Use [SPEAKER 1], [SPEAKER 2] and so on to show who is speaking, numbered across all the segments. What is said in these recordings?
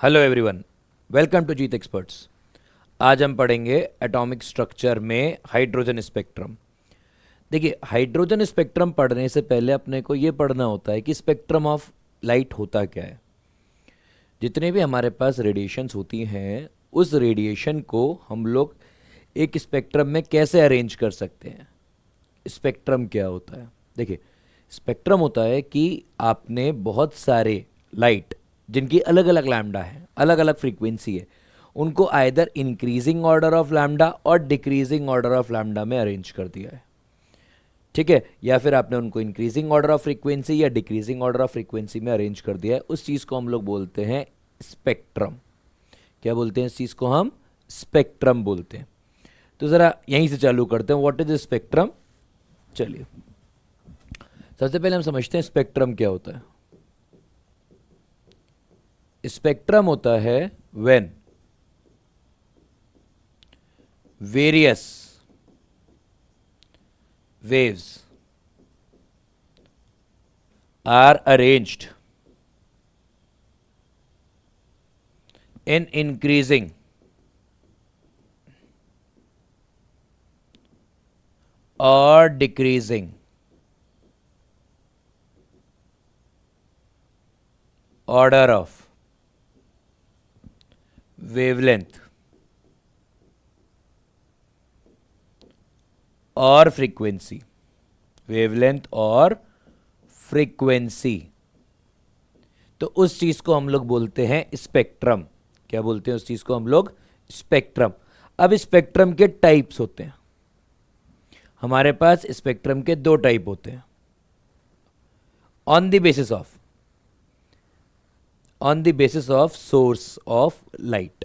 [SPEAKER 1] Hello everyone, welcome to Jeet experts. आज हम पढ़ेंगे एटॉमिक स्ट्रक्चर में हाइड्रोजन स्पेक्ट्रम। देखिए, हाइड्रोजन स्पेक्ट्रम पढ़ने से पहले अपने को ये पढ़ना होता है कि स्पेक्ट्रम ऑफ लाइट होता क्या है। जितने भी हमारे पास रेडिएशंस होती हैं, उस रेडिएशन को हम लोग एक स्पेक्ट्रम में कैसे अरेंज कर सकते हैं। स्पेक्ट्रम क्या होता है? देखिए, स्पेक्ट्रम होता है कि आपने बहुत सारे लाइट जिनकी अलग अलग लैम्डा है, अलग अलग फ्रीक्वेंसी है, उनको either increasing order of lambda और डिक्रीजिंग ऑर्डर ऑफ लैम्डा में अरेंज कर दिया है। ठीक है, या फिर आपने उनको इंक्रीजिंग ऑर्डर ऑफ फ्रीक्वेंसी या डिक्रीजिंग ऑर्डर ऑफ फ्रीक्वेंसी में अरेंज कर दिया है। उस चीज़ को हम लोग बोलते हैं स्पेक्ट्रम। क्या बोलते हैं इस चीज़ को? हम स्पेक्ट्रम बोलते हैं। तो ज़रा यहीं से चालू करते हैं, व्हाट इज स्पेक्ट्रम। चलिए, सबसे पहले हम समझते हैं स्पेक्ट्रम क्या होता है। स्पेक्ट्रम होता है when various waves are arranged in increasing or decreasing order of wavelength और फ्रीक्वेंसी। वेवलेंथ और फ्रीक्वेंसी, तो उस चीज को हम लोग बोलते हैं स्पेक्ट्रम। क्या बोलते हैं उस चीज को हम लोग? स्पेक्ट्रम। अब स्पेक्ट्रम के टाइप्स होते हैं। हमारे पास स्पेक्ट्रम के दो टाइप होते हैं। On the basis of source of light.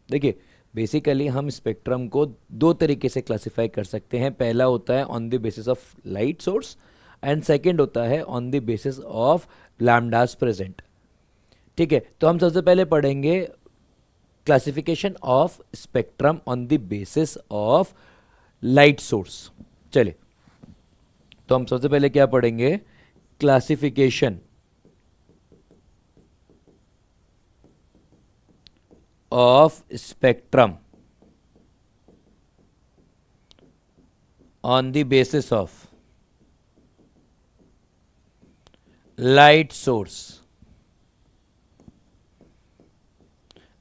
[SPEAKER 1] देखिए, बेसिकली हम स्पेक्ट्रम को दो तरीके से क्लासिफाई कर सकते हैं। पहला होता है on the basis of light source and second होता है on the basis of lambdas present. ठीक है, तो हम सबसे पहले पढ़ेंगे classification of spectrum on the basis of light source. चलिए, तो हम सबसे पहले क्या पढ़ेंगे? Classification of spectrum on the basis of light source।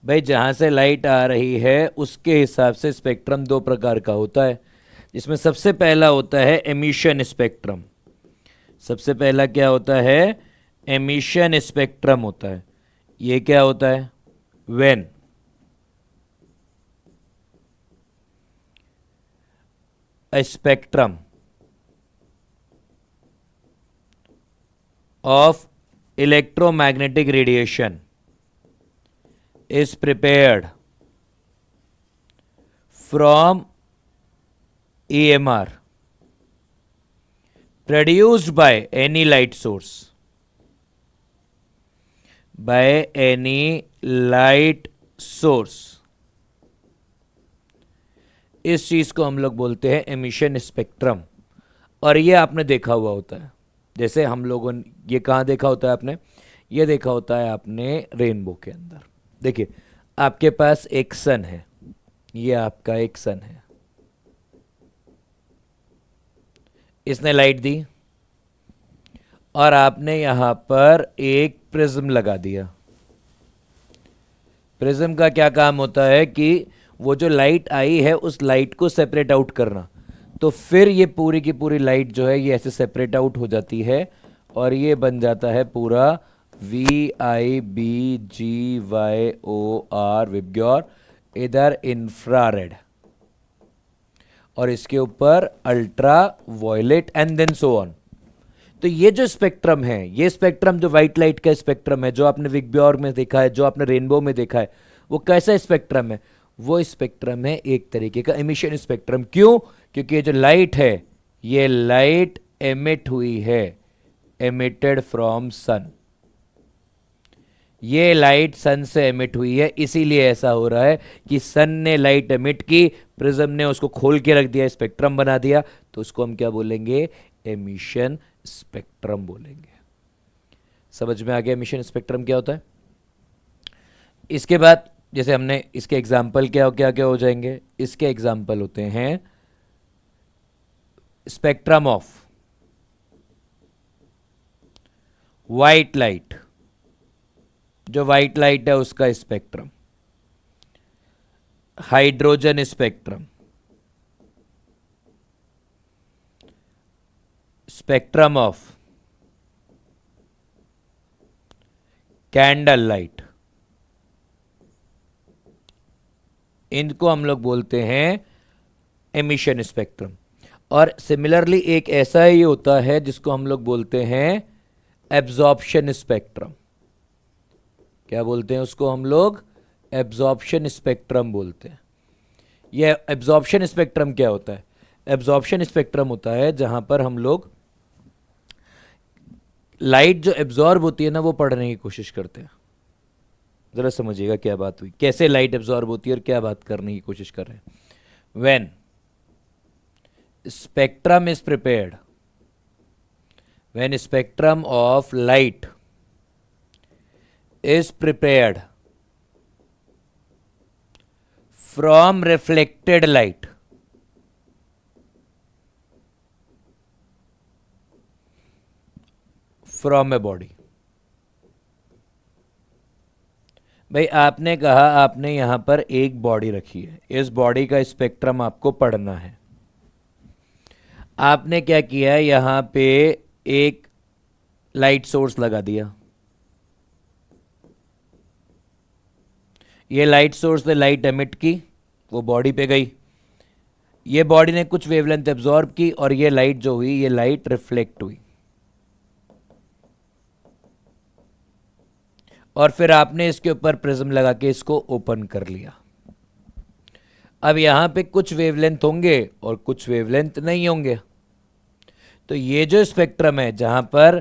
[SPEAKER 1] भाई, जहां से लाइट आ रही है उसके हिसाब से स्पेक्ट्रम दो प्रकार का होता है, जिसमें सबसे पहला होता है एमिशन स्पेक्ट्रम। सबसे पहला क्या होता है? एमिशन स्पेक्ट्रम होता है। ये क्या होता है? When a spectrum of electromagnetic radiation is prepared from EMR produced by any light source, by any light source। इस चीज को हम लोग बोलते हैं एमिशन स्पेक्ट्रम। और ये आपने देखा हुआ होता है, जैसे हम लोगों ने ये कहाँ देखा होता है? आपने ये देखा होता है आपने रेनबो के अंदर। देखिए, आपके पास एक सन है, ये आपका एक सन है, इसने लाइट दी और आपने यहां पर एक प्रिज्म लगा दिया। प्रिज्म का क्या काम होता है कि वो जो लाइट आई है उस लाइट को सेपरेट आउट करना। तो फिर ये पूरी की पूरी लाइट जो है ये ऐसे सेपरेट आउट हो जाती है और ये बन जाता है पूरा VIBGYOR विबग्योर, इधर इंफ्रारेड, और इसके ऊपर ultraviolet and then so on. तो ये जो स्पेक्ट्रम है, ये स्पेक्ट्रम जो व्हाइट लाइट का स्पेक्ट्रम है, जो आपने विबग्योर में देखा है, जो आपने रेनबो में देखा है, वो कैसा स्पेक्ट्रम है? वो स्पेक्ट्रम है एक तरीके का एमिशन स्पेक्ट्रम। क्यों? क्योंकि ये जो लाइट है, ये लाइट एमिट हुई है, एमिटेड फ्रॉम सन। ये लाइट सन से एमिट हुई है, इसीलिए ऐसा हो रहा है कि सन ने लाइट एमिट की, प्रिज्म ने उसको खोल के रख दिया, स्पेक्ट्रम बना दिया, तो उसको हम क्या बोलेंगे? एमिशन स्पेक्ट्रम बोलेंगे। समझ में आ गया एमिशन स्पेक्ट्रम क्या होता है? इसके बाद जैसे हमने इसके एग्जाम्पल क्या क्या क्या हो जाएंगे, इसके एग्जाम्पल होते हैं स्पेक्ट्रम ऑफ वाइट लाइट, जो वाइट लाइट है उसका spectrum, hydrogen spectrum, spectrum of candle light, इनको हम लोग बोलते हैं एमिशन स्पेक्ट्रम। और सिमिलरली एक ऐसा ही होता है जिसको हम लोग बोलते हैं एब्जॉर्प्शन स्पेक्ट्रम। क्या बोलते हैं उसको हम लोग? एब्जॉर्प्शन स्पेक्ट्रम बोलते हैं। यह एब्जॉर्प्शन स्पेक्ट्रम क्या होता है? एब्जॉर्प्शन स्पेक्ट्रम होता है जहां पर हम लोग लाइट जो एब्जॉर्ब होती है ना वो पढ़ने की कोशिश करते हैं। जरा समझिएगा क्या बात हुई, कैसे लाइट एब्जॉर्ब होती है और क्या बात करने की कोशिश कर रहे हैं। When spectrum is prepared, when spectrum of light is prepared from reflected light, from a body। भाई आपने कहा आपने यहां पर एक बॉडी रखी है, इस बॉडी का स्पेक्ट्रम आपको पढ़ना है। आपने क्या किया, यहां पे एक लाइट सोर्स लगा दिया। ये लाइट सोर्स ने लाइट एमिट की, वो बॉडी पे गई, ये बॉडी ने कुछ वेवलेंथ एब्जॉर्ब की और ये लाइट जो हुई ये लाइट रिफ्लेक्ट हुई। और फिर आपने इसके ऊपर प्रिज्म लगा के इसको ओपन कर लिया। अब यहां पे कुछ वेवलेंथ होंगे और कुछ वेवलेंथ नहीं होंगे। तो ये जो स्पेक्ट्रम है जहां पर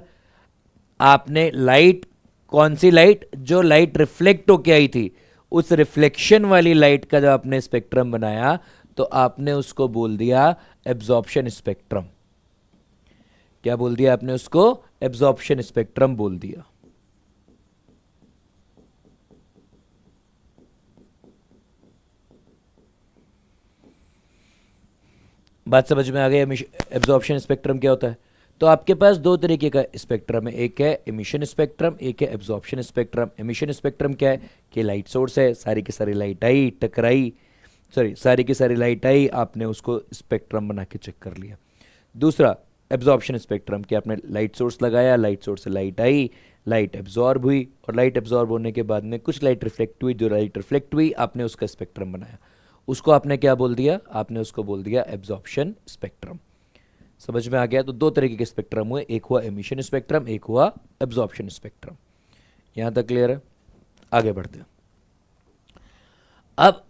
[SPEAKER 1] आपने लाइट, कौन सी लाइट? जो लाइट रिफ्लेक्ट होके आई थी, उस रिफ्लेक्शन वाली लाइट का जब आपने स्पेक्ट्रम बनाया तो आपने उसको बोल दिया एब्जॉर्प्शन स्पेक्ट्रम। क्या बोल दिया आपने उसको? एब्जॉर्प्शन स्पेक्ट्रम बोल दिया। बात समझ में आ गई? एब्जॉर्प्शन स्पेक्ट्रम क्या होता है? तो आपके पास दो तरीके का स्पेक्ट्रम है, एक है एमिशन स्पेक्ट्रम, एक है एब्जॉर्प्शन स्पेक्ट्रम। एमिशन स्पेक्ट्रम क्या है कि लाइट सोर्स है, सारी की सारी लाइट आई, टकराई, सारी की सारी लाइट आई, आपने उसको स्पेक्ट्रम बना के चेक कर लिया। दूसरा एब्जॉर्प्शन स्पेक्ट्रम कि आपने लाइट सोर्स लगाया, लाइट सोर्स से लाइट आई, लाइट एब्जॉर्ब हुई और लाइट एब्जॉर्ब होने के बाद में कुछ लाइट रिफ्लेक्ट हुई, जो लाइट रिफ्लेक्ट हुई आपने उसका स्पेक्ट्रम बनाया। उसको आपने क्या बोल दिया? आपने उसको बोल दिया एब्जॉर्प्शन स्पेक्ट्रम। समझ में आ गया? तो दो तरीके के स्पेक्ट्रम हुए, एक हुआ एमिशन स्पेक्ट्रम, एक हुआ एब्जॉर्प्शन स्पेक्ट्रम। यहां तक क्लियर है? आगे बढ़ते हैं। अब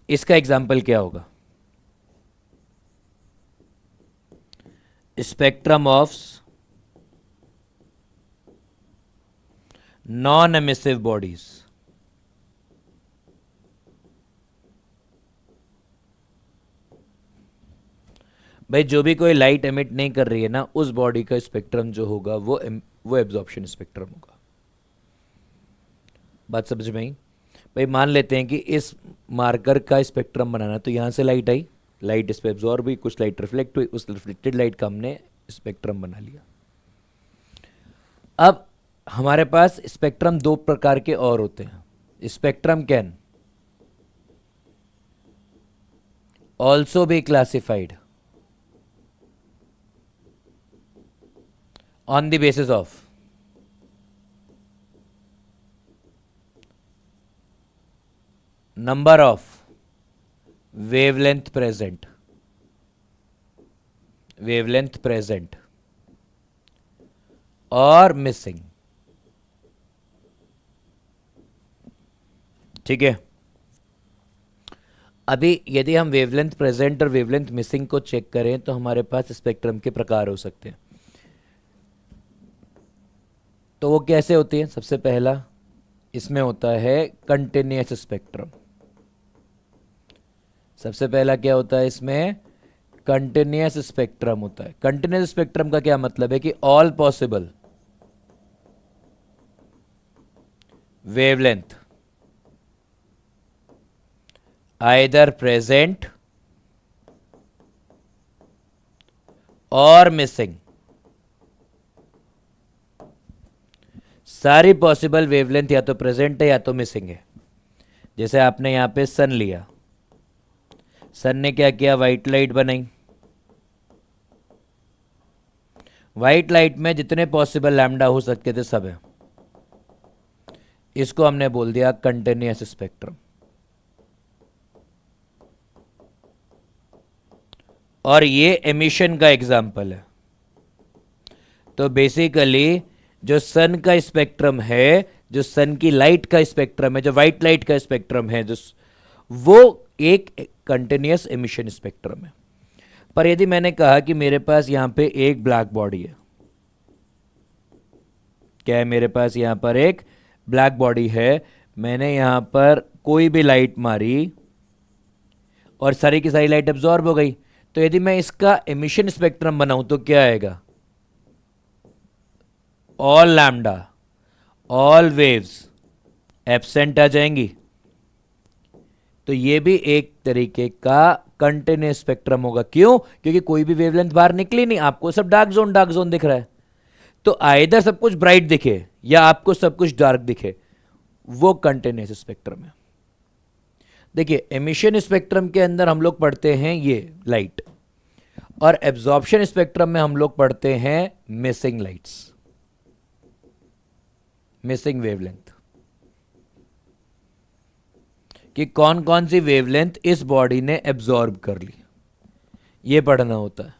[SPEAKER 1] इसका एग्जाम्पल क्या होगा? Spectrum of non emissive bodies. भाई जो भी कोई लाइट एमिट नहीं कर रही है ना, उस बॉडी का स्पेक्ट्रम जो होगा वो एब्जॉर्प्शन स्पेक्ट्रम होगा। बात समझ में आई? भाई मान लेते हैं कि इस मार्कर का स्पेक्ट्रम बनाना, तो यहां से लाइट आई, लाइट इस पे एब्जॉर्ब हुई, कुछ लाइट रिफ्लेक्ट हुई, उस रिफ्लेक्टेड लाइट का हमने स्पेक्ट्रम बना लिया। अब हमारे पास स्पेक्ट्रम दो प्रकार के और होते हैं। Spectrum can also be classified on the basis of number of wavelength present or missing। ठीक है, अभी यदि हम वेवलेंथ प्रेजेंट और वेवलेंथ मिसिंग को चेक करें तो हमारे पास स्पेक्ट्रम के प्रकार हो सकते हैं। तो वो कैसे होती है? सबसे पहला इसमें होता है कंटिन्यूअस स्पेक्ट्रम। सबसे पहला क्या होता है इसमें? कंटिन्यूअस स्पेक्ट्रम होता है। कंटिन्यूअस स्पेक्ट्रम का क्या मतलब है कि all possible wavelength either present और मिसिंग। सारी पॉसिबल वेवलेंथ या तो प्रेजेंट है या तो मिसिंग है। जैसे आपने यहां पे सन लिया, सन ने क्या किया, व्हाइट लाइट बनाई। व्हाइट लाइट में जितने पॉसिबल लैम्डा हो सकते थे सब है। इसको हमने बोल दिया कंटिन्यूअस स्पेक्ट्रम। और ये एमिशन का एग्जाम्पल है। तो बेसिकली जो सन का स्पेक्ट्रम है, जो सन की लाइट का स्पेक्ट्रम है, जो व्हाइट लाइट का स्पेक्ट्रम है, जो वो एक कंटिन्यूअस एमिशन स्पेक्ट्रम है। पर यदि मैंने कहा कि मेरे पास यहां पे एक ब्लैक बॉडी है, क्या है, मेरे पास यहां पर एक ब्लैक बॉडी है, मैंने यहां पर कोई भी लाइट मारी और सारी की सारी लाइट एब्जॉर्ब हो गई, तो यदि मैं इसका एमिशन स्पेक्ट्रम बनाऊं तो क्या आएगा, all lambda, all waves absent आ जाएंगी। तो ये भी एक तरीके का कंटिन्यूस स्पेक्ट्रम होगा। क्यों? क्योंकि कोई भी वेवलेंथ बाहर निकली नहीं, आपको सब डार्क जोन दिख रहा है। तो आइदर सब कुछ ब्राइट दिखे या आपको सब कुछ डार्क दिखे, वो कंटिन्यूस स्पेक्ट्रम है। देखिए, एमिशन स्पेक्ट्रम के अंदर हम लोग पढ़ते हैं ये लाइट, और एब्जॉर्प्शन स्पेक्ट्रम में हम लोग पढ़ते हैं मिसिंग लाइट्स, मिसिंग वेवलेंथ, कि कौन कौन सी वेवलेंथ इस बॉडी ने एब्जॉर्ब कर ली, ये पढ़ना होता है।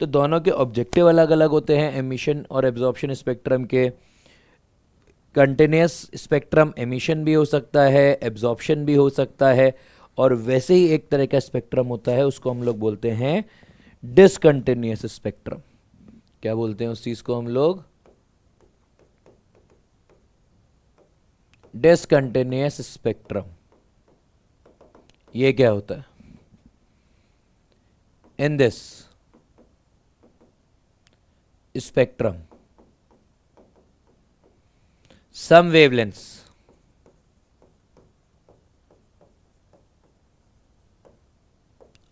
[SPEAKER 1] तो दोनों के ऑब्जेक्टिव अलग अलग होते हैं, एमिशन और एब्जॉर्प्शन स्पेक्ट्रम के। कंटिन्यूस स्पेक्ट्रम एमिशन भी हो सकता है, एब्जॉर्प्शन भी हो सकता है, और वैसे ही एक तरह का स्पेक्ट्रम होता है, उसको हम लोग बोलते हैं डिसकंटिन्यूस स्पेक्ट्रम। क्या बोलते हैं उस चीज को हम लोग? Discontinuous spectrum. ये क्या होता है? In this spectrum, some wavelengths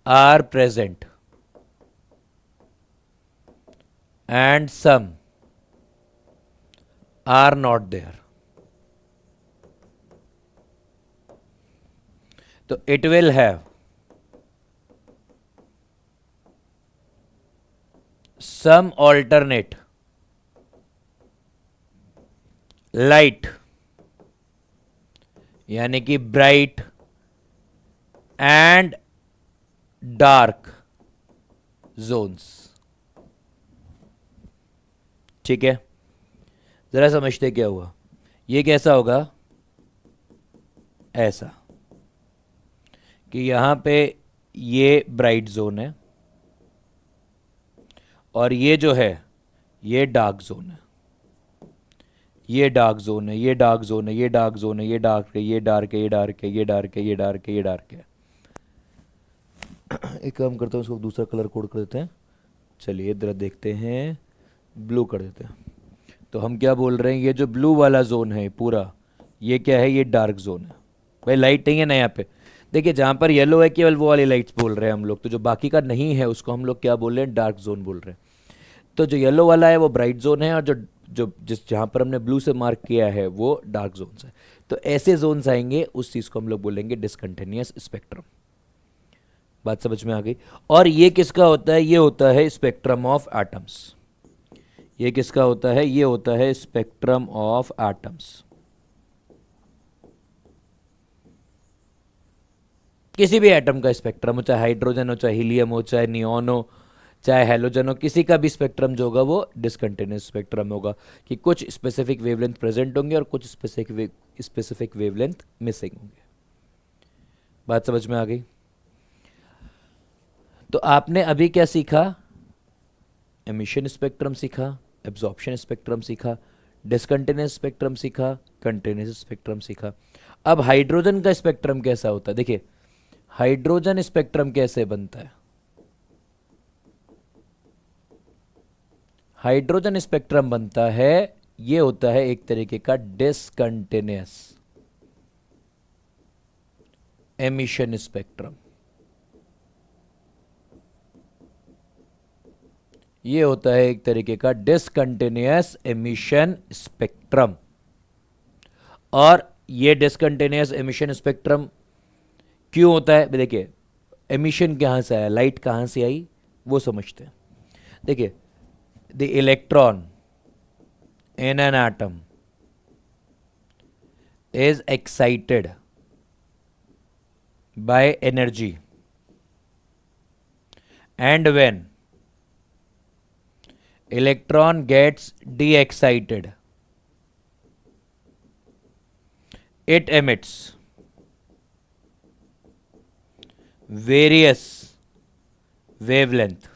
[SPEAKER 1] are present and some are not there. So it will have some alternate light, यानी कि ब्राइट एंड डार्क जोन्स। ठीक है, जरा समझते क्या हुआ। ये कैसा होगा? ऐसा कि यहां पे ये ब्राइट जोन है और ये जो है ये डार्क जोन है, ये डार्क जोन है, ये डार्क जोन है, ये डार्क जोन है, ये डार्क है, ये डार्क है, ये डार्क है, ये डार्क है, ये डार्क है, ये डार्क है। एक काम करता हूँ, इसको दूसरा कलर कोड कर देते हैं। चलिए इधर देखते हैं, ब्लू कर देते हैं। तो हम क्या बोल रहे हैं, ये जो ब्लू वाला जोन है पूरा, ये क्या है? ये डार्क जोन है। भाई लाइट नहीं है ना यहाँ पे। देखिए जहाँ पर येलो है केवल वो वाली लाइट्स बोल रहे हैं हम लोग, तो जो बाकी का नहीं है उसको हम लोग क्या बोल रहे हैं? डार्क जोन बोल रहे हैं। तो जो येलो वाला है वो ब्राइट जोन है, और जो जो जिस जहाँ पर हमने ब्लू से मार्क किया है वो डार्क जोन्स है। तो ऐसे जोन्स आएंगे, उस चीज़ को हम लोग बोलेंगे डिसकंटिन्यूअस स्पेक्ट्रम। बात समझ में आ गई? और ये किसका होता है? ये होता है स्पेक्ट्रम ऑफ एटम्स। ये किसका होता है? ये होता है स्पेक्ट्रम ऑफ एटम्स। किसी भी एटम का स्पेक्ट्रम हो, चाहे हाइड्रोजन हो, चाहे हीलियम हो, चाहे नियॉन हो, चाहे हेलोजन हो, किसी का भी स्पेक्ट्रम जो होगा वो डिसकंटिन्यूअस स्पेक्ट्रम होगा, कि कुछ स्पेसिफिक वेवलेंथ प्रेजेंट होंगे और कुछ स्पेसिफिक वेवलेंथ मिसिंग होंगे। बात समझ में आ गई? तो आपने अभी क्या सीखा? एमिशन स्पेक्ट्रम सीखा, एब्जॉर्प्शन स्पेक्ट्रम सीखा, डिसकंटिन्यूअस स्पेक्ट्रम सीखा, कंटिन्यूअस स्पेक्ट्रम सीखा। अब हाइड्रोजन का स्पेक्ट्रम कैसा होता है? देखिए हाइड्रोजन स्पेक्ट्रम कैसे बनता है? हाइड्रोजन स्पेक्ट्रम बनता है, ये होता है एक तरीके का डिसकंटिन्यूअस एमिशन स्पेक्ट्रम। ये होता है एक तरीके का डिसकंटिन्यूअस एमिशन स्पेक्ट्रम। और ये डिसकंटिन्यूअस एमिशन स्पेक्ट्रम क्यों होता है? देखिए, एमिशन कहाँ से आया, लाइट कहाँ से आई, वो समझते हैं। देखिए, the electron in an atom is excited by energy, and when electron gets de-excited, it emits various wavelength.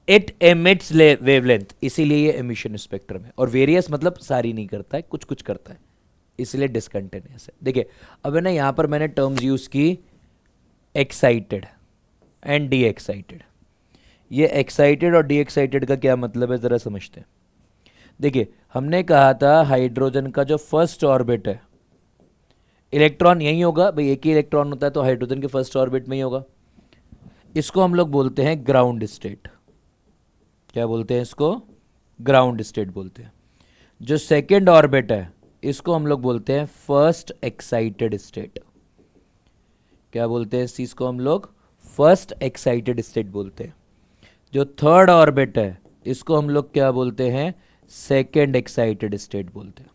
[SPEAKER 1] It emits wavelength, इसीलिए ये एमिशन स्पेक्ट्रम है। और वेरियस मतलब सारी नहीं करता है, कुछ कुछ करता है, इसलिए डिसकंटिन्यूअस है। देखिए, अब है ना, यहां पर मैंने टर्म्स यूज की एक्साइटेड एंड डी एक्साइटेड। ये एक्साइटेड और डी एक्साइटेड का क्या मतलब है, जरा समझते हैं। देखिए, हमने कहा था हाइड्रोजन का जो फर्स्ट ऑर्बिट है, इलेक्ट्रॉन यही होगा भाई, एक ही इलेक्ट्रॉन होता है तो हाइड्रोजन के फर्स्ट ऑर्बिट में ही होगा। इसको हम लोग बोलते हैं ग्राउंड स्टेट। क्या बोलते हैं इसको? ग्राउंड स्टेट बोलते हैं। जो सेकेंड ऑर्बिट है इसको हम लोग बोलते हैं फर्स्ट एक्साइटेड स्टेट। क्या बोलते हैं इस चीज को हम लोग? फर्स्ट एक्साइटेड स्टेट बोलते हैं। जो थर्ड ऑर्बिट है इसको हम लोग क्या बोलते हैं? सेकेंड एक्साइटेड स्टेट बोलते हैं।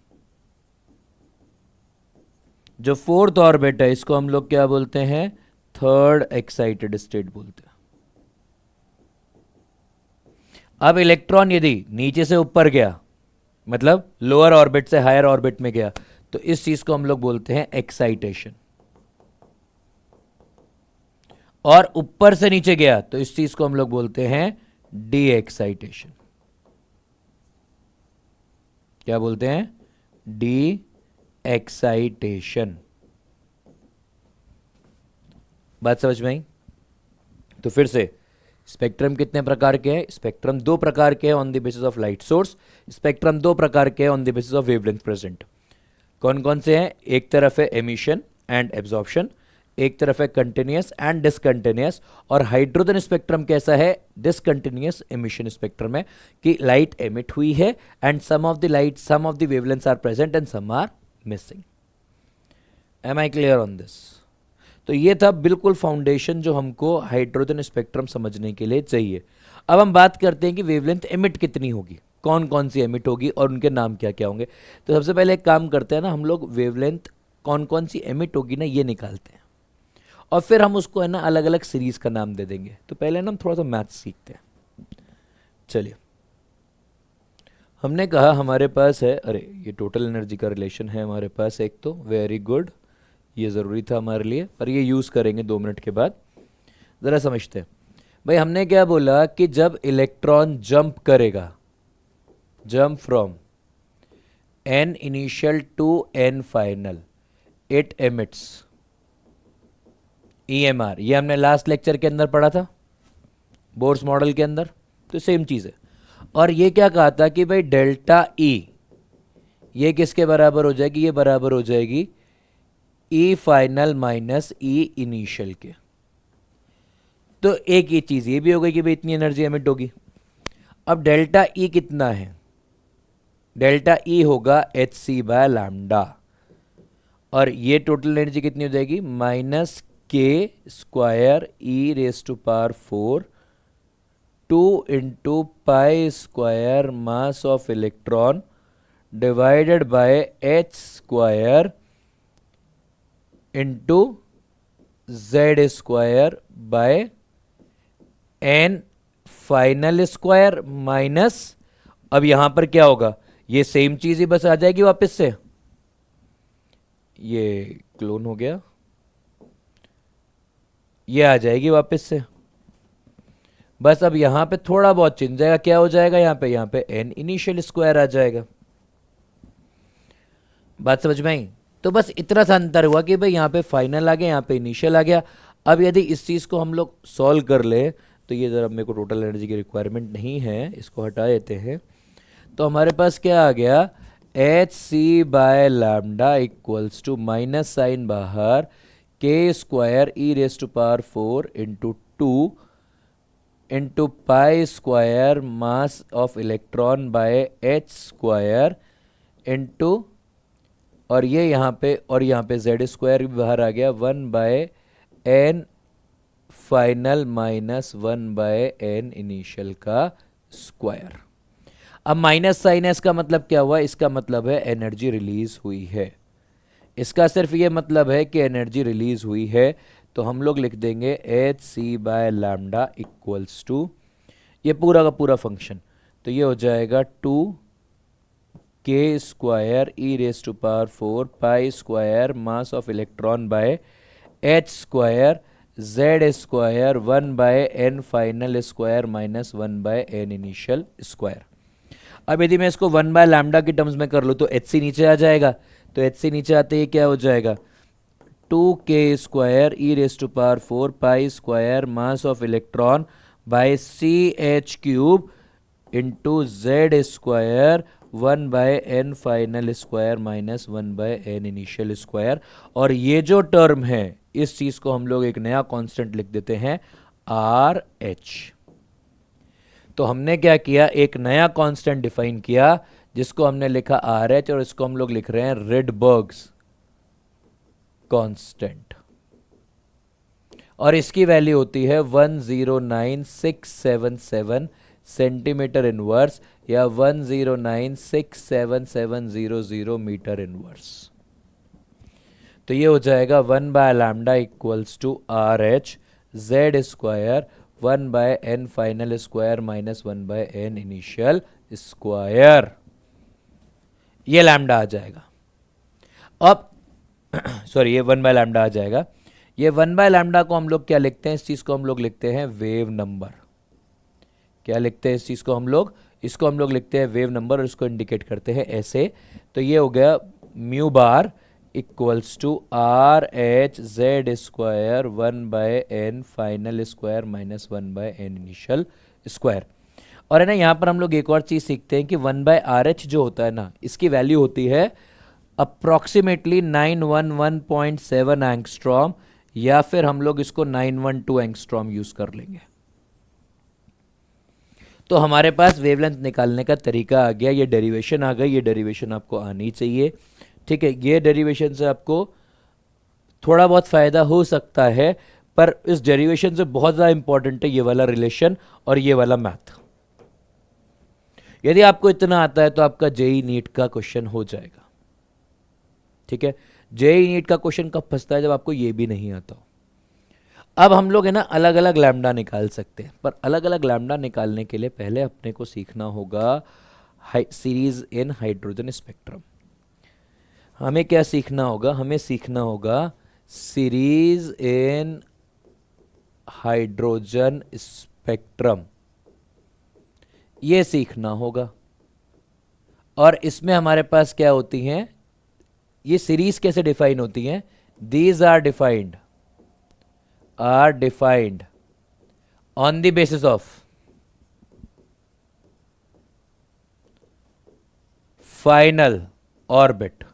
[SPEAKER 1] जो फोर्थ ऑर्बिट है इसको हम लोग क्या बोलते हैं? थर्ड एक्साइटेड स्टेट बोलते हैं। अब इलेक्ट्रॉन यदि नीचे से ऊपर गया, मतलब लोअर ऑर्बिट से हायर ऑर्बिट में गया, तो इस चीज को हम लोग बोलते हैं एक्साइटेशन। और ऊपर से नीचे गया तो इस चीज को हम लोग बोलते हैं डी एक्साइटेशन। क्या बोलते हैं? D excitation. बात समझ में आई? तो फिर से, स्पेक्ट्रम कितने प्रकार के हैं? स्पेक्ट्रम दो प्रकार के हैं on the basis of light source. Spectrum दो प्रकार के हैं on the basis of wavelength present. कौन कौन से हैं? एक तरफ है एमिशन एंड एब्जॉर्प्शन, एक तरफ है कंटिन्यूअस एंड डिसकंटिन्यूअस। और हाइड्रोजन स्पेक्ट्रम कैसा है? डिसकंटिन्यूअस एमिशन स्पेक्ट्रम है, कि लाइट एमिट हुई है and some of the light, some of the wavelengths are present and some are missing. Am I clear on this? तो ये था बिल्कुल फाउंडेशन जो हमको हाइड्रोजन स्पेक्ट्रम समझने के लिए चाहिए। अब हम बात करते हैं कि वेवलेंथ एमिट कितनी होगी, कौन कौन सी एमिट होगी और उनके नाम क्या क्या होंगे। तो सबसे पहले एक काम करते हैं ना, हम लोग वेवलेंथ कौन कौन सी एमिट होगी ना ये निकालते हैं, और फिर हम उसको है ना अलग अलग सीरीज का नाम दे देंगे। तो पहले ना हम थोड़ा सा मैथ्स सीखते हैं। चलिए, हमने कहा हमारे पास है, अरे ये टोटल एनर्जी का रिलेशन है हमारे पास एक, तो वेरी गुड, ये ज़रूरी था हमारे लिए, पर ये यूज़ करेंगे 2 मिनट के बाद। ज़रा समझते हैं भाई, हमने क्या बोला कि जब इलेक्ट्रॉन जंप करेगा, jump from n initial to n final, it emits EMR। ये हमने लास्ट लेक्चर के अंदर पढ़ा था, बोर्स मॉडल के अंदर, तो सेम चीज़ है। और ये क्या कहा था कि भाई डेल्टा E ये किसके बराबर हो जाएगी? ये बराबर हो जाएगी E final minus E initial के। तो एक ये चीज ये भी हो गई कि भाई इतनी एनर्जी एमिट होगी। अब डेल्टा E कितना है? डेल्टा E होगा hc बाय लैम्डा, और ये टोटल एनर्जी कितनी हो जाएगी? Minus k square E raise to power 4 2 into pi square mass of electron divided by h square into Z square by n final square minus, अब यहां पर क्या होगा? ये सेम चीज ही बस आ जाएगी वापस से, ये क्लोन हो गया, ये आ जाएगी वापस से। बस अब यहां पे थोड़ा बहुत चेंज जाएगा, क्या हो जाएगा यहां पे एन इनिशियल स्क्वायर आ जाएगा। बात समझ में आई? तो बस इतना सा अंतर हुआ कि भाई यहाँ पे फाइनल आ गया, यहाँ पे इनिशियल आ गया। अब यदि इस चीज़ को हम लोग सॉल्व कर ले, तो ये ज़रा मेरे को टोटल एनर्जी की रिक्वायरमेंट नहीं है, इसको हटा देते हैं। तो हमारे पास क्या आ गया? H c by lambda equals to minus sign बाहर k square e raise to power 4 into 2 into pi square mass of electron by h square into, और ये यहाँ पे और यहाँ पे जेड स्क्वायर भी बाहर आ गया, 1/n final minus 1/n initial का स्क्वायर। अब माइनस साइन है, इसका मतलब क्या हुआ? इसका मतलब है एनर्जी रिलीज हुई है। इसका सिर्फ ये मतलब है कि एनर्जी रिलीज हुई है, तो हम लोग लिख देंगे h c by lambda equals to ये पूरा का पूरा फंक्शन, तो ये हो जाएगा 2k square e raise to power 4 pi square mass of electron by h square z square 1/n final square minus 1/n initial square. अब यदि मैं इसको 1/लैम्डा की टर्म्स में कर लूँ तो एच सी नीचे आ जाएगा, तो एच सी नीचे आते ही क्या हो जाएगा? 2k square e raise to power 4 pi square mass of electron by c h cube into Z square 1/n final square minus 1/n initial square. और ये जो टर्म है इस चीज को हम लोग एक नया कांस्टेंट लिख देते हैं आर एच। तो हमने क्या किया, एक नया कांस्टेंट डिफाइन किया जिसको हमने लिखा आर एच, और इसको हम लोग लिख रहे हैं रिडबर्ग्स कांस्टेंट, और इसकी वैल्यू होती है 109677 सेंटीमीटर इनवर्स या 10967700 मीटर इनवर्स। तो ये हो जाएगा 1/लैम्डा equals to R H Z square 1/n final square minus 1/n initial square. ये लैम्डा आ जाएगा। अब सॉरी, ये 1/लैम्डा आ जाएगा। ये 1/लैम्डा को हम लोग क्या लिखते हैं? इस चीज को हम लोग लिखते हैं वेव नंबर। क्या लिखते हैं इस चीज को हम लोग? इसको हम लोग लिखते हैं वेव नंबर, और इसको इंडिकेट करते हैं ऐसे। तो ये हो गया mu bar equals to R H Z square 1/n final square minus 1/n initial square. और है ना, यहाँ पर हम लोग एक और चीज सीखते हैं कि 1/RH जो होता है ना, इसकी वैल्यू होती है अप्रॉक्सीमेटली 911.7 एंगस्ट्रॉम, या फिर हम लोग इसको 912 एंगस्ट्रॉम यूज कर लेंगे। तो हमारे पास वेवलेंथ निकालने का तरीका आ गया, ये डेरिवेशन आ गई। ये डेरिवेशन आपको आनी चाहिए, ठीक है। ये डेरिवेशन से आपको थोड़ा बहुत फायदा हो सकता है, पर इस डेरिवेशन से बहुत ज़्यादा इंपॉर्टेंट है ये वाला रिलेशन और ये वाला मैथ। यदि आपको इतना आता है तो आपका जेई नीट का क्वेश्चन हो जाएगा, ठीक है। जेई नीट का क्वेश्चन कब फंसता है? जब आपको ये भी नहीं आता हो। अब हम लोग है ना अलग अलग लैम्डा निकाल सकते हैं, पर अलग अलग लैम्डा निकालने के लिए पहले अपने को सीखना होगा सीरीज इन हाइड्रोजन स्पेक्ट्रम। हमें क्या सीखना होगा? हमें सीखना होगा सीरीज इन हाइड्रोजन स्पेक्ट्रम, ये सीखना होगा। और इसमें हमारे पास क्या होती हैं? ये सीरीज कैसे डिफाइन होती हैं? These are defined on the basis of final orbit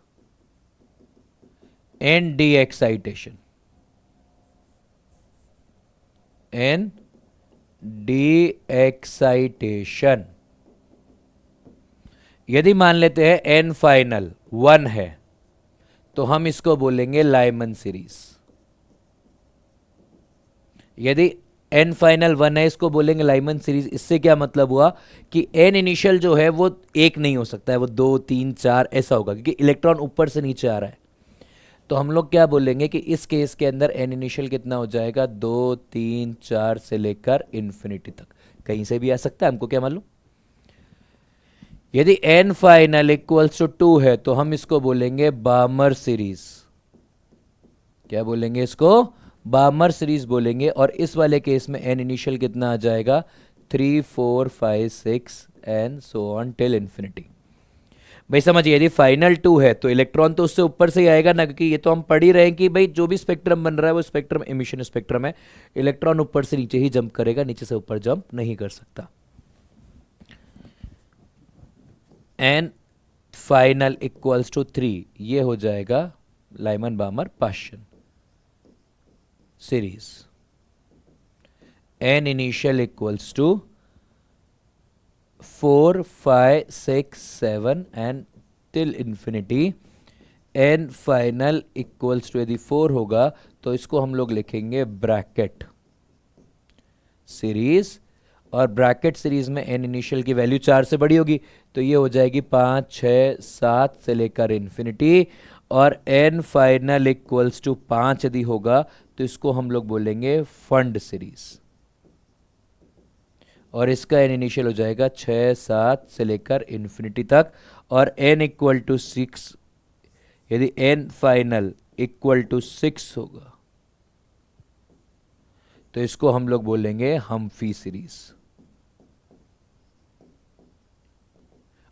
[SPEAKER 1] and de excitation. And de excitation. यदि मान लेते हैं एन फाइनल 1 है तो हम इसको बोलेंगे लाइमन सीरीज। यदि एन फाइनल 1 है इसको बोलेंगे लाइमन सीरीज। इससे क्या मतलब हुआ कि एन इनिशियल जो है वो एक नहीं हो सकता है, वो 2 3 4 ऐसा होगा, क्योंकि इलेक्ट्रॉन ऊपर से नीचे आ रहा है। तो हम लोग क्या बोलेंगे कि इस केस के अंदर एन इनिशियल कितना हो जाएगा? 2 3 4 से लेकर इन्फिनिटी तक, कहीं से भी आ सकता है, हमको क्या मालूम। यदि एन फाइनल इक्वल्स टू 2 है तो हम इसको बोलेंगे बामर सीरीज। क्या बोलेंगे इसको? बामर सीरीज बोलेंगे। और इस वाले केस में एन इनिशियल कितना आ जाएगा? 3 4 5 6 and so on till infinity. भाई समझिए, यदि फाइनल 2 है तो इलेक्ट्रॉन तो उससे ऊपर से ही आएगा ना, क्योंकि ये तो हम पढ़ ही रहे हैं कि भाई जो भी स्पेक्ट्रम बन रहा है वो स्पेक्ट्रम एमिशन स्पेक्ट्रम है। इलेक्ट्रॉन ऊपर से नीचे ही जंप करेगा, नीचे से ऊपर जंप नहीं कर सकता। एंड फाइनल इक्वल्स टू 3, ये हो जाएगा Lyman Balmer Paschen series. N initial equals to 4, 5, 6, 7 and till infinity. N final equals to, यदि 4 होगा तो इसको हम लोग लिखेंगे ब्रैकेट सीरीज, और ब्रैकेट सीरीज में एन इनिशियल की वैल्यू 4 से बड़ी होगी, तो ये हो जाएगी 5, 6, 7 से लेकर इन्फिनिटी। और एन फाइनल इक्वल्स टू 5 यदि होगा तो इसको हम लोग बोलेंगे फंड सीरीज, और इसका एन इनिशियल हो जाएगा 6, 7 से लेकर इन्फिनिटी तक। और एन इक्वल टू 6, यदि एन फाइनल इक्वल टू 6 होगा तो इसको हम लोग बोलेंगे हम्फी सीरीज,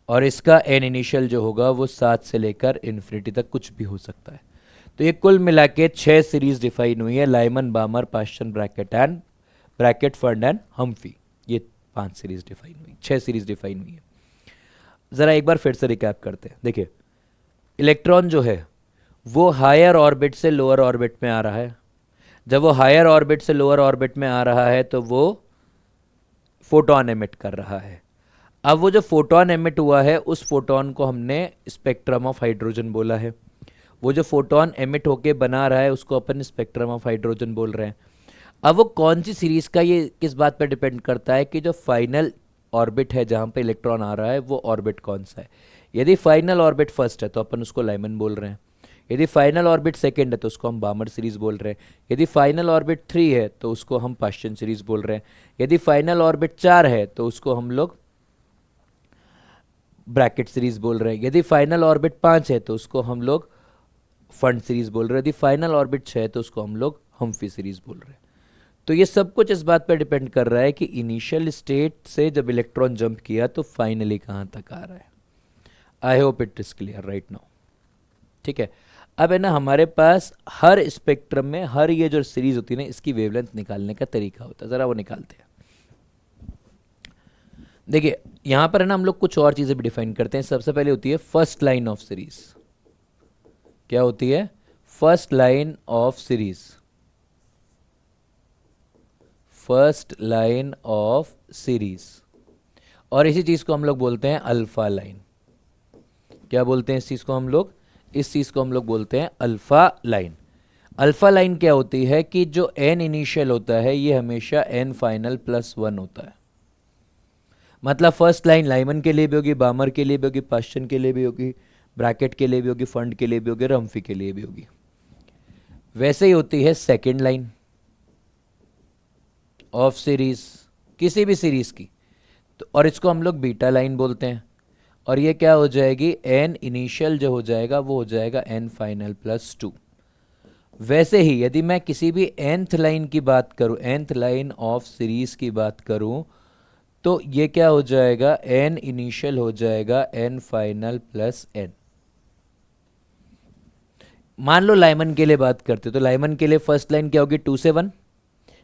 [SPEAKER 1] और इसका एन इनिशियल जो होगा वो 7 से लेकर इन्फिनिटी तक कुछ भी हो सकता है। तो ये कुल मिला के 6 सीरीज डिफाइन हुई है, Lyman Balmer Paschen bracket Pfund and Humphreys. ये 5 सीरीज डिफाइन हुई, 6 सीरीज डिफाइन हुई है। जरा एक बार फिर से रिकैप करते हैं। देखिए, इलेक्ट्रॉन जो है वो हायर ऑर्बिट से लोअर ऑर्बिट में आ रहा है। जब वो हायर ऑर्बिट से लोअर ऑर्बिट में आ रहा है तो वो फोटोन एमिट कर रहा है। अब वो जो फोटोन एमिट हुआ है उस फोटोन को हमने स्पेक्ट्रम ऑफ हाइड्रोजन बोला है। वो जो फोटोन एमिट होके बना रहा है उसको अपन स्पेक्ट्रम ऑफ हाइड्रोजन बोल रहे हैं। अब वो कौन सी सीरीज का, ये किस बात पर डिपेंड करता है कि जो फाइनल ऑर्बिट है जहां पे इलेक्ट्रॉन आ रहा है वो ऑर्बिट कौन सा है। यदि फाइनल ऑर्बिट फर्स्ट है तो अपन उसको लाइमन बोल रहे हैं, यदि फाइनल ऑर्बिट सेकंड है तो उसको हम बामर सीरीज बोल रहे हैं, यदि फाइनल ऑर्बिट 3 है तो उसको हम पाश्चन सीरीज बोल रहे हैं, यदि फाइनल ऑर्बिट 4 है तो उसको हम लोग ब्रैकेट सीरीज बोल रहे हैं, यदि फाइनल ऑर्बिट 5 है तो उसको हम लोग फंड सीरीज बोल रहे हैं, यदि फाइनल ऑर्बिट 6 है तो उसको हम लोग हम्फी सीरीज बोल रहे हैं। तो ये सब कुछ इस बात पर डिपेंड कर रहा है कि इनिशियल स्टेट से जब इलेक्ट्रॉन जंप किया तो फाइनली कहाँ तक आ रहा है। I hope it is clear right now. ठीक है, अब है ना हमारे पास हर स्पेक्ट्रम में हर ये जो सीरीज होती है ना इसकी वेवलेंथ निकालने का तरीका होता है, जरा वो निकालते हैं। देखिए यहां पर है ना हम लोग कुछ और चीजें भी डिफाइन करते हैं। सबसे पहले होती है फर्स्ट लाइन ऑफ सीरीज। क्या होती है? First line of series, first line of series, और इसी चीज को हम लोग बोलते हैं अल्फा लाइन। क्या बोलते हैं इस चीज को हम लोग? इस चीज को हम लोग बोलते हैं अल्फा लाइन। अल्फा लाइन क्या होती है कि जो एन इनिशियल होता है ये हमेशा एन फाइनल प्लस 1 होता है। मतलब फर्स्ट लाइन लाइमन के लिए भी होगी, बामर के लिए भी होगी, पाश्चन के लिए भी होगी, ब्रैकेट के लिए भी होगी, फंड के लिए भी होगी, रम्फी के लिए भी होगी। वैसे ही होती है सेकेंड लाइन ऑफ सीरीज, किसी भी सीरीज की, तो और इसको हम लोग बीटा लाइन बोलते हैं। और ये क्या हो जाएगी? एन इनिशियल जो हो जाएगा वो हो जाएगा एन फाइनल प्लस 2। वैसे ही यदि मैं किसी भी nth लाइन की बात करूं, nth लाइन ऑफ सीरीज की बात करूं, तो ये क्या हो जाएगा? एन इनिशियल हो जाएगा एन फाइनल प्लस एन। मान लो लाइमन के लिए बात करते तो लाइमन के लिए फर्स्ट लाइन क्या होगी? 2 से 1,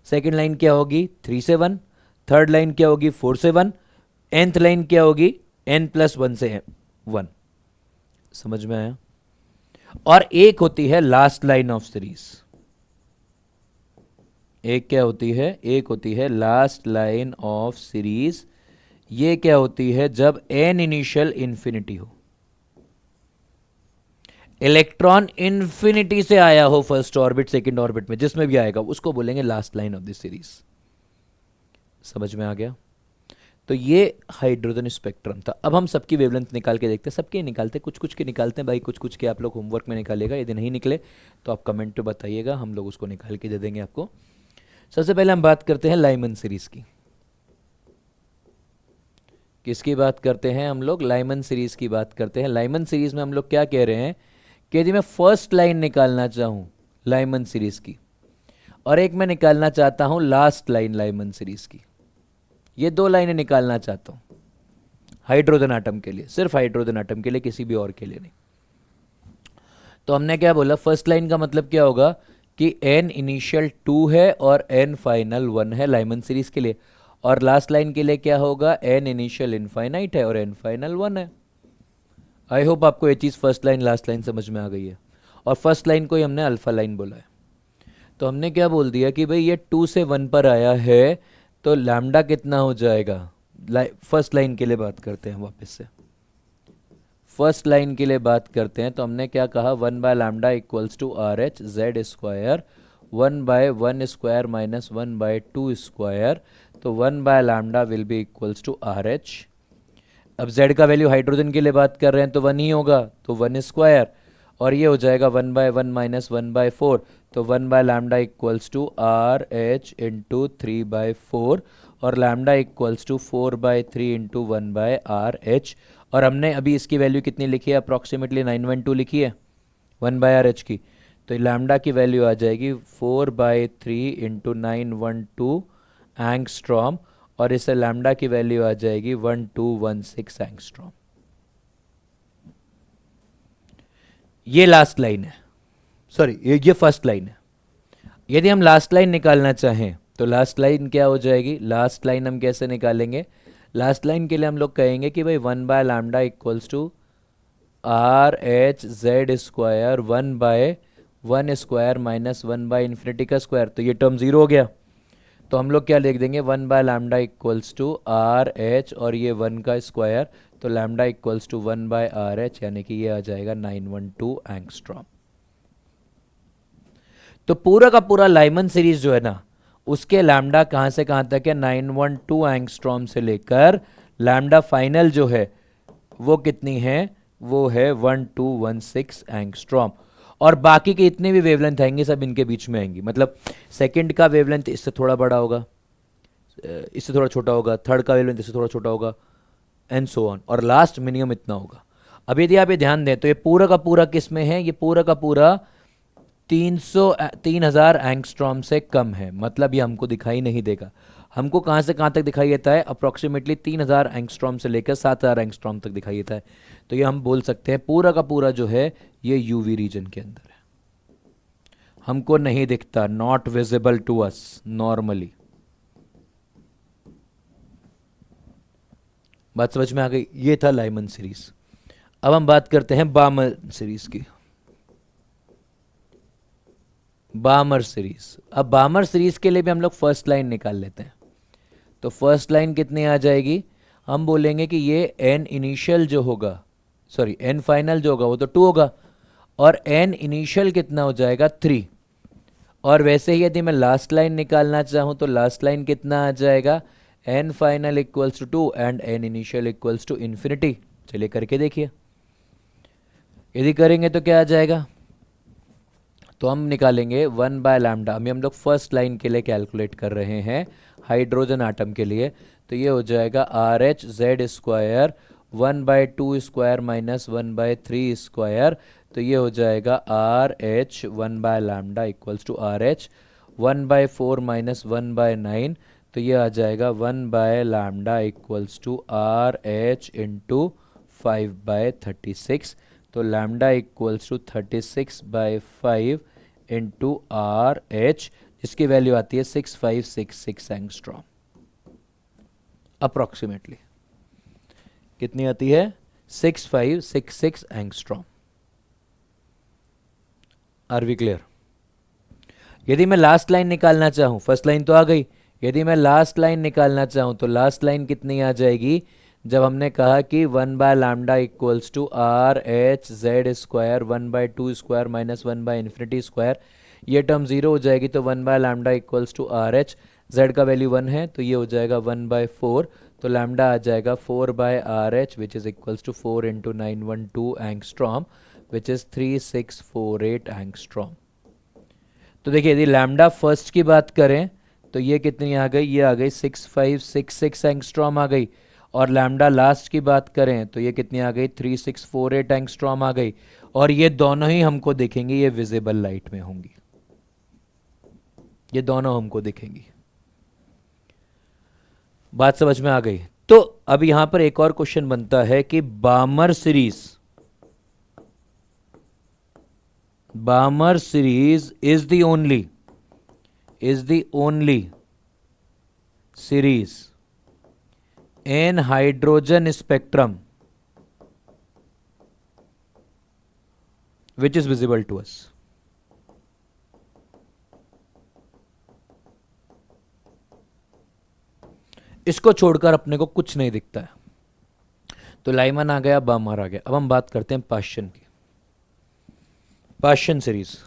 [SPEAKER 1] सेकेंड लाइन क्या होगी? 3 से 1, थर्ड लाइन क्या होगी? 4 से 1, nth लाइन क्या होगी? n प्लस 1 से 1। समझ में आया? और एक होती है लास्ट लाइन ऑफ सीरीज। एक क्या होती है? एक होती है लास्ट लाइन ऑफ सीरीज। ये क्या होती है? जब n इनिशियल इंफिनिटी हो, इलेक्ट्रॉन इंफिनिटी से आया हो फर्स्ट ऑर्बिट सेकंड ऑर्बिट में, जिसमें भी आएगा उसको बोलेंगे last line of this series. समझ में आ गया? तो ये हाइड्रोजन स्पेक्ट्रम था। अब हम सबकी वेवलेंथ निकाल के देखते हैं। सबके निकालते, कुछ कुछ के निकालते हैं भाई, कुछ कुछ के आप लोग होमवर्क में निकालिएगा। यदि नहीं निकले तो आप कमेंट पे बताइएगा, हम लोग उसको निकाल के दे देंगे आपको। सबसे पहले हम बात करते हैं लाइमन सीरीज की। किसकी बात करते हैं हम लोग? लाइमन सीरीज की बात करते हैं। लाइमन सीरीज में हम लोग क्या कह रहे हैं कि यदि मैं फर्स्ट लाइन निकालना चाहूं लाइमन सीरीज की, और एक मैं निकालना चाहता हूं लास्ट लाइन लाइमन सीरीज की, ये 2 लाइनें निकालना चाहता हूं हाइड्रोजन आटम के लिए, सिर्फ हाइड्रोजन आटम के लिए, किसी भी और के लिए नहीं। तो हमने क्या बोला? फर्स्ट लाइन का मतलब क्या होगा कि n इनिशियल 2 है और n फाइनल 1 है लाइमन सीरीज के लिए, और लास्ट लाइन के लिए क्या होगा? n इनिशियल इनफाइनाइट है और n फाइनल 1 है। आई होप आपको ये चीज़ फर्स्ट लाइन लास्ट लाइन समझ में आ गई है। और फर्स्ट लाइन को ही हमने अल्फा लाइन बोला है। तो हमने क्या बोल दिया कि भाई ये 2 से 1 पर आया है, तो लैम्डा कितना हो जाएगा। फर्स्ट लाइन के लिए बात करते हैं वापस से, फर्स्ट लाइन के लिए बात करते हैं। तो हमने क्या कहा, 1 by lambda equals to R H Z square 1 by 1 square minus 1 by 2 square. तो 1 by lambda will be equals to R H. अब z का वैल्यू हाइड्रोजन के लिए बात कर रहे हैं तो 1 ही होगा, तो 1 स्क्वायर, और ये हो जाएगा 1 बाय 1 माइनस 1 बाय 4। तो 1 by lambda equals to R H into 3 by 4, और lambda equals to 4 by 3 into 1 by R H. और हमने अभी इसकी वैल्यू कितनी लिखी है, अप्रॉक्सीमेटली 912 लिखी है 1 बाय आर एच की। तो लैम्डा की वैल्यू आ जाएगी 4 बाय 3 इंटू 912 एंगस्ट्रॉम, और इससे लैम्डा की वैल्यू आ जाएगी 1216 एंगस्ट्रॉम। ये लास्ट लाइन है, सॉरी ये फर्स्ट लाइन है। यदि हम लास्ट लाइन निकालना चाहें तो लास्ट लाइन क्या हो जाएगी, लास्ट लाइन हम कैसे निकालेंगे। लास्ट लाइन के लिए हम लोग कहेंगे कि भाई 1 by lambda equals to R H Z square 1 by 1 square minus 1 by infinity का स्क्वायर। तो ये टर्म जीरो हो गया, तो हम लोग क्या लिख देंगे, 1 by lambda equals to R H, और ये 1 का स्क्वायर, तो lambda equals to 1 by R H, यानी कि ये आ जाएगा 912 एंगस्ट्रॉम। तो पूरा का पूरा लाइमन सीरीज जो है ना, उसके लैम्डा कहाँ से कहाँ तक है, 912 एंगस्ट्रॉम से लेकर लैम्डा फाइनल जो है वो कितनी है, वो है 1216 एंगस्ट्रॉम। और बाकी के इतने भी वेवलेंथ आएंगे सब इनके बीच में आएंगी। मतलब सेकंड का वेवलेंथ इससे थोड़ा बड़ा होगा, इससे थोड़ा छोटा होगा, थर्ड का वेवलेंथ इससे थोड़ा छोटा होगा, एंड सो ऑन, और लास्ट मिनिमम इतना होगा। अब यदि आप ये ध्यान दें तो ये पूरा का पूरा किस में है, ये पूरा का पूरा 3000 एंगस्ट्रॉम से कम है। मतलब ये हमको दिखाई नहीं देगा। हमको कहाँ से कहाँ तक दिखाई देता है, अप्रॉक्सीमेटली 3000 एंगस्ट्रॉम से लेकर 7000 एंगस्ट्रॉम तक दिखाई देता है। तो ये हम बोल सकते हैं पूरा का पूरा जो है ये यूवी रीजन के अंदर है, हमको नहीं दिखता, not visible to us normally. बात समझ में आ गई। ये था लाइमन सीरीज। अब हम बात करते हैं बामर सीरीज की। बामर सीरीज, अब बामर सीरीज के लिए भी हम लोग फर्स्ट लाइन निकाल लेते हैं। तो फर्स्ट लाइन कितनी आ जाएगी, हम बोलेंगे कि ये एन इनिशियल जो होगा, सॉरी एन फाइनल जो होगा वो तो 2 होगा, और एन इनिशियल कितना हो जाएगा 3। और वैसे ही यदि मैं लास्ट लाइन निकालना चाहूँ तो लास्ट लाइन कितना आ जाएगा, n final equals to 2 and n initial equals to infinity. चलिए करके देखिए, यदि करेंगे तो क्या आ जाएगा। तो हम निकालेंगे 1 बाय लैम्डा, अभी हम लोग फर्स्ट लाइन के लिए कैलकुलेट कर रहे हैं हाइड्रोजन आटम के लिए। तो ये हो जाएगा R H Z square 1 by 2 square minus 1 by 3 square. तो ये हो जाएगा R H 1 by lambda equals to R H 1 by 4 minus 1 by 9। तो ये आ जाएगा 1 by lambda equals to R H into 5 by 36। तो lambda equals to 36 by 5 into R H, जिसकी वैल्यू आती है 6566 एंगस्ट्रॉम अप्रॉक्सीमेटली। कितनी आती है, 6566 एंगस्ट्रॉम। Are we clear. यदि मैं लास्ट लाइन निकालना चाहूं, फर्स्ट लाइन तो आ गई, यदि मैं लास्ट लाइन निकालना चाहूं तो लास्ट लाइन कितनी आ जाएगी, जब हमने कहा कि 1 by lambda equals to R H Z square 1 by 2 square minus 1 by infinity square, ये टर्म जीरो हो जाएगी। तो 1 by lambda equals to R H, Z का वैल्यू 1 है तो ये हो जाएगा 1 बाय 4। तो लैम्डा आ जाएगा 4 by R H which is equals to 4 into 912 angstrom which is 3648 angstrom. तो देखिए यदि लैम्डा फर्स्ट की बात करें तो ये कितनी आ गई, ये आ गई 6566 एंगस्ट्रॉम आ गई। और लैम्डा लास्ट की बात करें तो ये कितनी आ गई, 3648 एंगस्ट्रॉम आ गई। और ये दोनों ही हमको दिखेंगी, ये विजिबल लाइट में होंगी, ये दोनों हमको दिखेंगी। बात समझ में आ गई। तो अब यहां पर एक और क्वेश्चन बनता है कि Balmer series is the only series in hydrogen spectrum which is visible to us. इसको छोड़कर अपने को कुछ नहीं दिखता है। तो लाइमन आ गया, बामर आ गया। अब हम बात करते हैं पाश्चन की। पाश्चन सीरीज,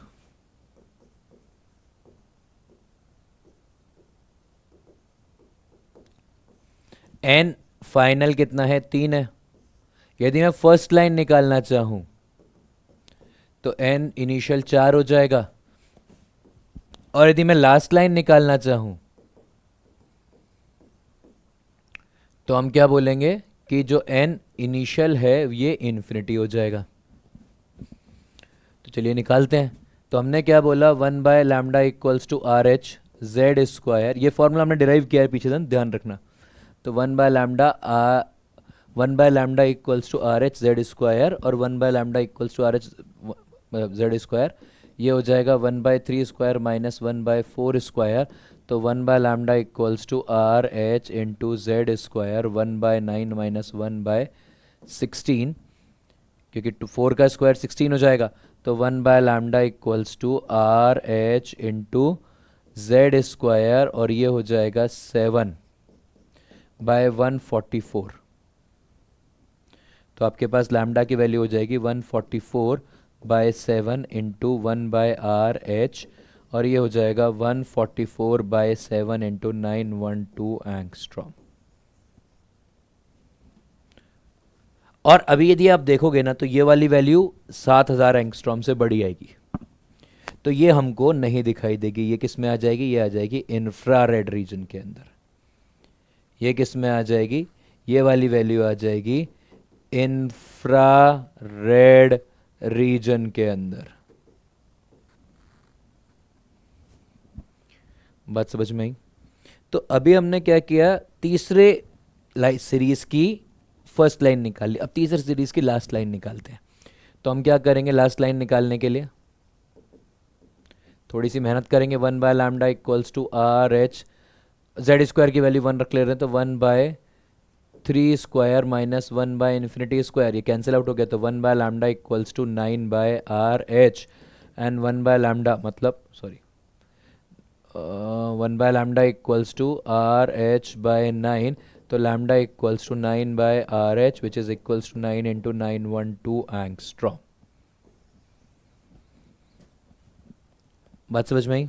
[SPEAKER 1] एन फाइनल कितना है? 3 है। यदि मैं फर्स्ट लाइन निकालना चाहूं तो एन इनिशियल 4 हो जाएगा, और यदि मैं लास्ट लाइन निकालना चाहूं तो हम क्या बोलेंगे कि जो एन इनिशियल है ये इन्फिनिटी हो जाएगा। तो चलिए निकालते हैं। तो हमने क्या बोला, 1/λ equals to R H Z square. ये फॉर्मूला हमने डिराइव किया है पीछे, ध्यान रखना। तो 1/λ equals to R H Z square, और 1/λ equals to R H Z square, ये हो जाएगा 1/3 स्क्वायर माइनस 1/4 स्क्वायर। तो 1/λ equals to R H into Z square 1/9 minus 1/16, क्योंकि 4 का स्क्वायर 16 हो जाएगा। तो 1/λ equals to R H into Z square, और ये हो जाएगा 7/144। तो आपके पास लैम्डा की वैल्यू हो जाएगी 144/7 इंटू 1/RH, और ये हो जाएगा 144/7 इंटू 912 एंगस्ट्रॉम। और अभी यदि आप देखोगे ना तो ये वाली वैल्यू 7000 एंगस्ट्रॉम से बड़ी आएगी। तो ये हमको नहीं दिखाई देगी। ये किस में आ जाएगी? ये आ जाएगी इंफ्रारेड रीजन के अंदर। ये किस में आ जाएगी? ये वाली वैल्यू आ जाएगी इंफ्रारेड रीजन के अंदर। बात समझ में आई? तो अभी हमने क्या किया, तीसरे सीरीज की फर्स्ट लाइन निकाली। अब तीसरे सीरीज की लास्ट लाइन निकालते हैं। तो हम क्या करेंगे लास्ट लाइन निकालने के लिए? थोड़ी सी मेहनत करेंगे। 1/λ equals to R H, Z square की वैल्यू 1 रख ले रहे हैं, तो 1/3 स्क्वायर माइनस 1/∞ स्क्वायर, ये कैंसिल आउट हो गया। तो 1/λ इक्वल्स टू 9/RH, एंड 1/λ मतलब 1/λ इक्वल्स टू RH/9। तो lambda equals to 9/RH, which is equals to 9 into 912 angstrom. बात समझ में आई?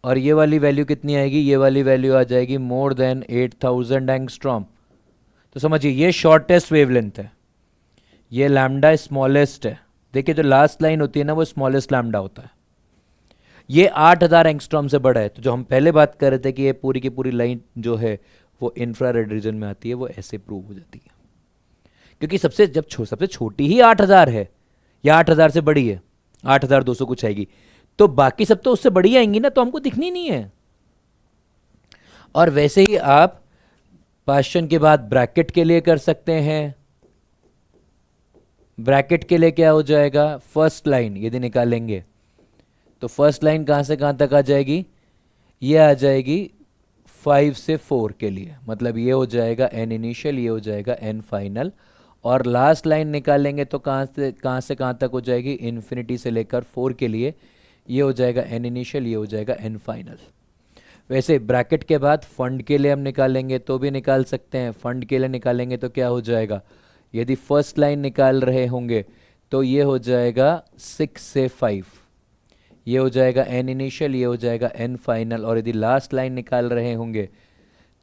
[SPEAKER 1] और ये वाली वैल्यू कितनी आएगी? ये वाली वैल्यू आ जाएगी मोर देन 8000 एंगस्ट्रॉम। तो समझिए ये शॉर्टेस्ट वेवलेंथ है, ये लैम्डा स्मॉलेस्ट है। देखिए जो लास्ट लाइन होती है ना वो स्मॉलेस्ट लैम्डा होता है। ये 8000 एंगस्ट्रॉम से बड़ा है। तो जो हम पहले बात कर रहे थे कि ये पूरी की पूरी लाइन जो है वो इंफ्रारेड रीजन में आती है, वो ऐसे प्रूव हो जाती है। क्योंकि सबसे छोटी ही 8000 है, या 8000 से बड़ी है, 8200 कुछ आएगी, तो बाकी सब तो उससे बड़ी आएंगी ना, तो हमको दिखनी नहीं है। और वैसे ही आप पाश्चन के बाद ब्रैकेट के लिए कर सकते हैं। ब्रैकेट के लिए क्या हो जाएगा? फर्स्ट लाइन यदि निकालेंगे तो फर्स्ट लाइन कहां से कहां तक आ जाएगी? ये आ जाएगी 5 से 4 के लिए, मतलब ये हो जाएगा एन इनिशियल, ये हो जाएगा एन फाइनल। और लास्ट लाइन निकालेंगे तो कहां से कहां तक हो जाएगी? इन्फिनिटी से लेकर 4 के लिए, ये हो जाएगा एन इनिशियल, ये हो जाएगा एन फाइनल। वैसे ब्रैकेट के बाद फंड के लिए हम निकालेंगे तो भी निकाल सकते हैं। फंड के लिए निकालेंगे तो क्या हो जाएगा? यदि फर्स्ट लाइन निकाल रहे होंगे तो ये हो जाएगा 6 से 5, ये हो जाएगा एन इनिशियल, ये हो जाएगा एन फाइनल। और यदि लास्ट लाइन निकाल रहे होंगे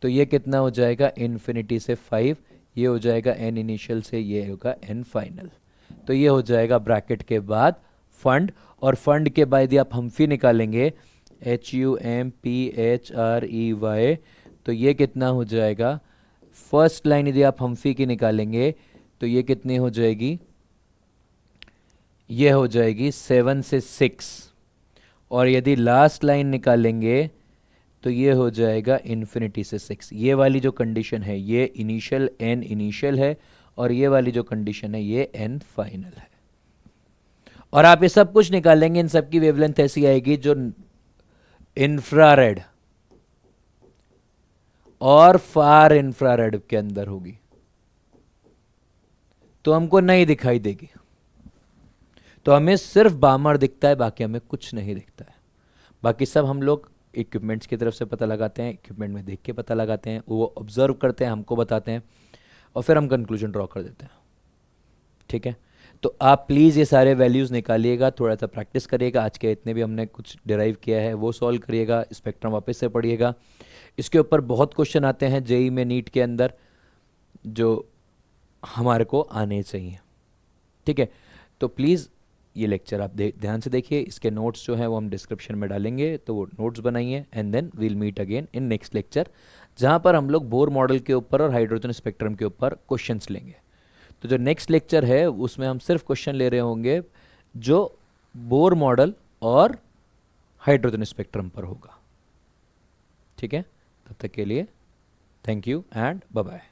[SPEAKER 1] तो ये कितना हो जाएगा? इन्फिनिटी से 5, ये हो जाएगा एन इनिशियल से, ये होगा एन फाइनल। तो ये हो जाएगा ब्रैकेट के बाद फंड। और फंड के बाद यदि आप हम्फी निकालेंगे, HUMPHREY, तो ये कितना हो जाएगा? फर्स्ट लाइन यदि आप हम्फी की निकालेंगे तो ये कितनी हो जाएगी? ये हो जाएगी 7 से 6। और यदि लास्ट लाइन निकालेंगे तो ये हो जाएगा इन्फिनिटी से 6। ये वाली जो कंडीशन है ये इनिशियल, एन इनिशियल है, और ये वाली जो कंडीशन है ये एन फाइनल है। और आप ये सब कुछ निकालेंगे, इन सब की वेवलेंथ ऐसी आएगी जो इंफ्रारेड और फार इंफ्रारेड के अंदर होगी, तो हमको नहीं दिखाई देगी। तो हमें सिर्फ बामर दिखता है, बाकी हमें कुछ नहीं दिखता है। बाकी सब हम लोग इक्विपमेंट्स की तरफ से पता लगाते हैं, इक्विपमेंट में देख के पता लगाते हैं, वो ऑब्जर्व करते हैं, हमको बताते हैं, और फिर हम कंक्लूजन ड्रॉ कर देते हैं। ठीक है, तो आप प्लीज़ ये सारे वैल्यूज़ निकालिएगा, थोड़ा सा प्रैक्टिस करिएगा, आज के इतने भी हमने कुछ डिराइव किया है वो सॉल्व करिएगा, स्पेक्ट्रम वापस से पढ़िएगा। इसके ऊपर बहुत क्वेश्चन आते हैं जेई में, नीट के अंदर, जो हमारे को आने चाहिए। ठीक है, तो प्लीज़ ये लेक्चर आप ध्यान से देखिए, इसके नोट्स जो हैं वो हम डिस्क्रिप्शन में डालेंगे, तो वो नोट्स बनाइए, and then we'll meet again in next lecture, जहाँ पर हम लोग बोर मॉडल के ऊपर और हाइड्रोजन स्पेक्ट्रम के ऊपर क्वेश्चंस लेंगे। तो जो नेक्स्ट लेक्चर है उसमें हम सिर्फ क्वेश्चन ले रहे होंगे जो बोर मॉडल और हाइड्रोजन स्पेक्ट्रम पर होगा। ठीक है, तब तक के लिए thank you and bye bye.